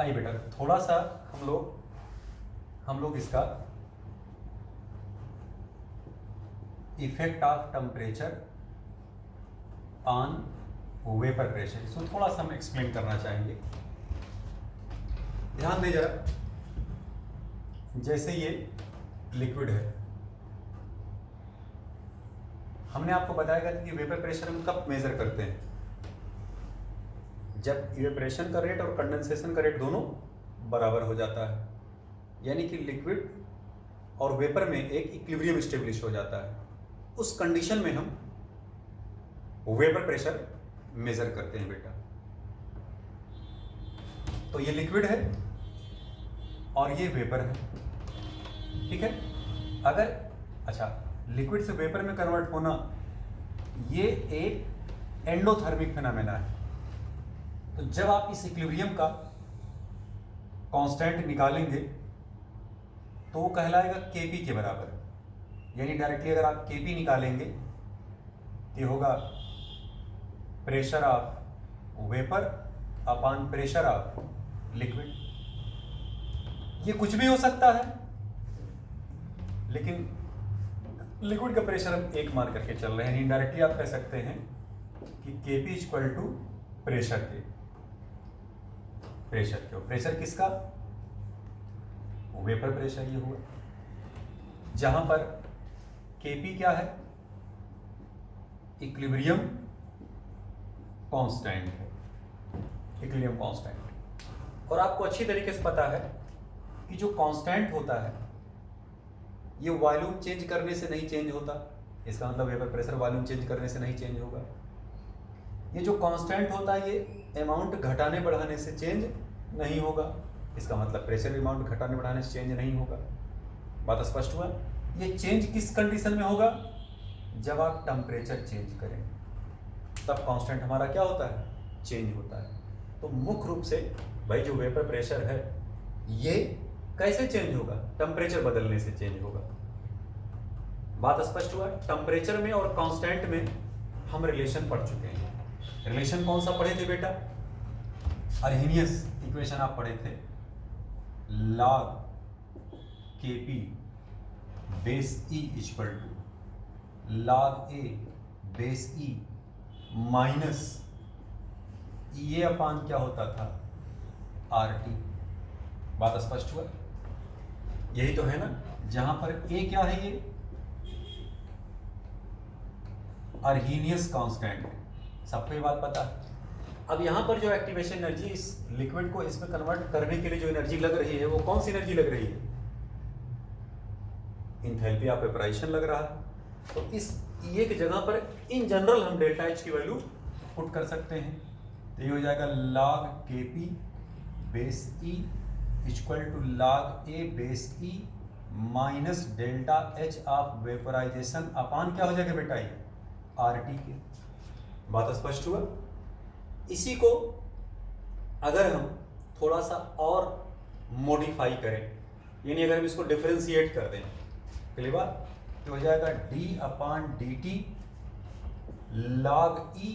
आइए बेटा थोड़ा सा हम लोग इसका effect of temperature on vapour pressure, इसको थोड़ा सा हम एक्सप्लेन करना चाहेंगे। ध्यान दें जरा, जैसे ये लिक्विड है, हमने आपको बताया कि वेपर प्रेशर हम कब मेजर करते हैं, जब इवेपोरेशन का रेट और कंडेंसेशन का रेट दोनों बराबर हो जाता है, यानी कि लिक्विड और वेपर में एक इक्विलिब्रियम स्टेब्लिश हो जाता है। उस कंडीशन में हम वेपर प्रेशर मेजर करते हैं बेटा। तो ये लिक्विड है और ये वेपर है, ठीक है। अगर अच्छा लिक्विड से वेपर में कन्वर्ट होना ये एक एंडोथर्मिक फिनोमेना है। तो जब आप इस इक्विलिब्रियम का कांस्टेंट निकालेंगे तो वो कहलाएगा केपी के बराबर, यानी डायरेक्टली अगर आप केपी निकालेंगे तो होगा pressure of vapour upon pressure of liquid. ये कुछ भी हो सकता है, लेकिन लिक्विड का प्रेशर हम एक मान करके चल रहे हैं। इनडायरेक्टली आप कह सकते हैं कि केपी इक्वल टू प्रेशर के प्रेशर किसका, वेपर प्रेशर ये हुआ, जहां पर केपी क्या है, इक्विलिब्रियम कांस्टेंट है, इक्विलिब्रियम कांस्टेंट। और आपको अच्छी तरीके से पता है कि जो कांस्टेंट होता है ये वॉल्यूम चेंज करने से नहीं चेंज होता। इसका मतलब वेपर प्रेशर वॉल्यूम चेंज करने से नहीं चेंज होगा। ये जो कांस्टेंट होता है ये अमाउंट घटाने बढ़ाने से चेंज नहीं होगा। इसका मतलब प्रेशर अमाउंट घटाने बढ़ाने से चेंज नहीं होगा। बात स्पष्ट हुआ। ये चेंज किस कंडीशन में होगा, जब आप टेम्परेचर चेंज करें तब कांस्टेंट हमारा क्या होता है, चेंज होता है। तो मुख्य रूप से भाई जो वेपर प्रेशर है ये कैसे चेंज होगा, टेम्परेचर बदलने से चेंज होगा। बात स्पष्ट हुआ। टेम्परेचर में और कांस्टेंट में हम रिलेशन पढ़ चुके हैं। रिलेशन कौन सा पढ़े थे बेटा, अर्हेनियस इक्वेशन आप पढ़े थे, log kp base e equal to log a base e minus ये अपान क्या होता था, आर टी। बात स्पष्ट हुआ। यही तो है ना, जहां पर a क्या है, ये अर्हेनियस कांस्टेंट, सबको ये बात पता है। अब यहाँ पर जो एक्टिवेशन एनर्जी इस लिक्विड को इसमें कन्वर्ट करने के लिए जो एनर्जी लग रही है वो कौन सी एनर्जी लग रही है, इंथैल्पी ऑफ वेपोराइजेशन लग रहा है। तो इस E की जगह पर इन जनरल हम डेल्टा H की वैल्यू पुट कर सकते हैं। तो ये हो जाएगा log Kp base E equal to log A base E minus delta H of vaporisation upon क्या हो जाएगा बेटा, ये RT के। बात स्पष्ट हुआ। इसी को अगर हम थोड़ा सा और मॉडिफाई करें, यानी अगर हम इसको डिफरेंशिएट कर दें, क्लियर बात, तो हो जाएगा d अपान डी टी लॉग ई।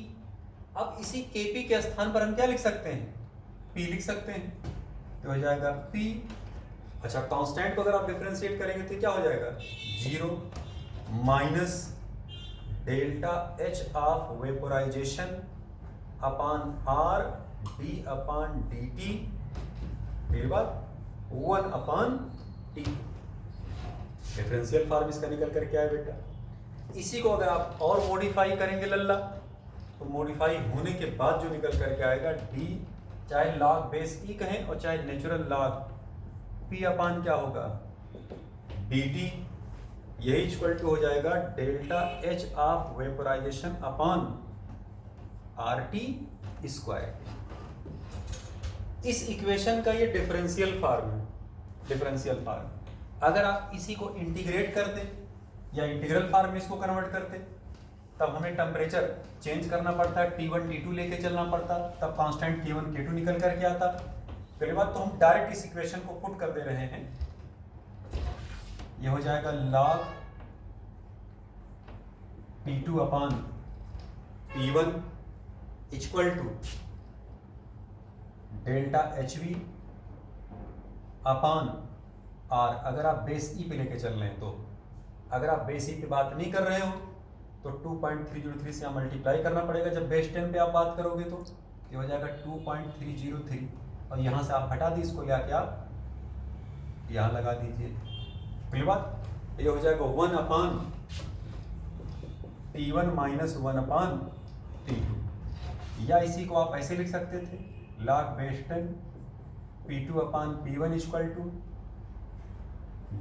अब इसी Kp के स्थान पर हम क्या लिख सकते हैं, P लिख सकते हैं। तो हो जाएगा P, अच्छा कांस्टेंट को अगर आप डिफरेंशिएट करेंगे तो क्या हो जाएगा, 0 minus delta H of vaporisation upon R d upon D T, clear बात, 1 अपान T। डिफरेंशियल फॉर्म इसका निकल कर क्या है बेटा। इसी को अगर आप और मॉडिफाई करेंगे लल्ला, तो मॉडिफाई होने के बाद जो निकल कर के आएगा d, चाहे लॉग बेस ई कहें और चाहे नेचुरल लॉग p अपान क्या होगा, dt। यही इक्वल टू हो जाएगा delta H of vaporisation upon RT square. इस इक्वेशन का ये डिफरेंशियल फॉर्म है, डिफरेंशियल फॉर्म। अगर आप इसी को इंटीग्रेट करते या इंटीग्रल फॉर्म में इसको कन्वर्ट करते, तब हमें टेम्परेचर चेंज करना पड़ता है, T1 T2 लेके चलना पड़ता, तब कांस्टेंट K1 K2 निकल करके आता। पहले बात तो हम डायरेक्ट इस इक्वेशन को पुट कर दे रहे हैं। ये हो जाएगा log P2 upon P1 equal to delta HV upon आर, अगर आप बेस ई पे लेके चल रहे हैं तो, अगर आप बेस ई पे बात नहीं कर रहे हो तो 2.303 से यहाँ मल्टीप्लाई करना पड़ेगा। जब बेस 10 पे आप बात करोगे तो ये हो जाएगा 2.303, और यहाँ से आप हटा दी इसको, या क्या यहाँ लगा दीजिए। क्लियर बात? ये हो जाएगा 1/T1 माइनस 1/T2, या इसी को आप ऐसे लिख सकते थे, log base 10 P2/P1 equal to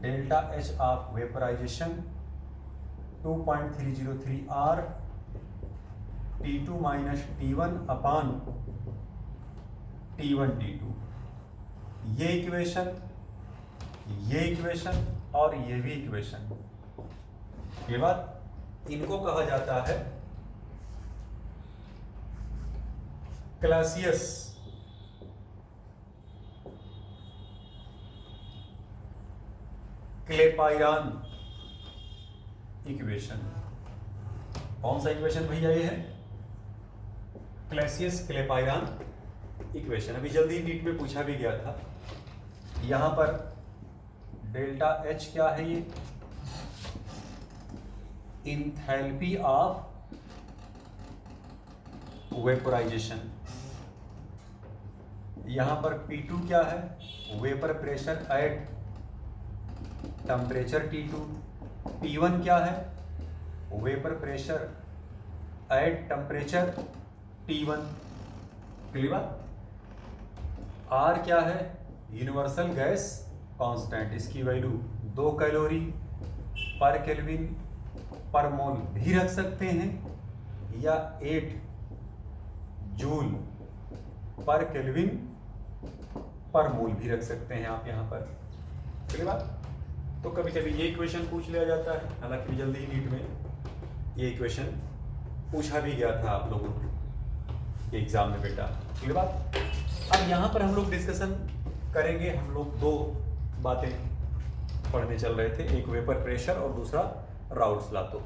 delta H of vaporization 2.303 R T2 minus T1/T1 T2। ये इक्वेशन और ये भी इक्वेशन, ये बात, इनको कहा जाता है क्लासियस क्लेपायरन इक्वेशन। कौन सा इक्वेशन भैया ये है? Clausius Clapeyron equation. अभी जल्दी नीट में पूछा भी गया था। यहां पर डेल्टा एच क्या है? ये इंथैल्पी ऑफ वेपोराइजेशन। यहां पर P2 क्या है? Vapour pressure at temperature T2। P1 क्या है? Vapour pressure at temperature T1। Clear? R क्या है? यूनिवर्सल गैस कांस्टेंट, इसकी वैल्यू 2 कैलोरी पर केल्विन पर मोल भी रख सकते हैं, या 8 जूल पर केल्विन पर मोल भी रख सकते हैं आप यहाँ पर। क्लियर बात? तो कभी कभी ये इक्वेशन पूछ लिया जाता है, हालांकि जल्दी ही नीट में ये इक्वेशन पूछा भी गया था आप लोगों के एग्जाम में बेटा। क्लियर बात? अब यहाँ पर हम लोग डिस्कशन करेंगे। हम लोग 2 बातें पढ़ने चल रहे थे, एक वेपर प्रेशर और दूसरा राउल्ट्स लॉ।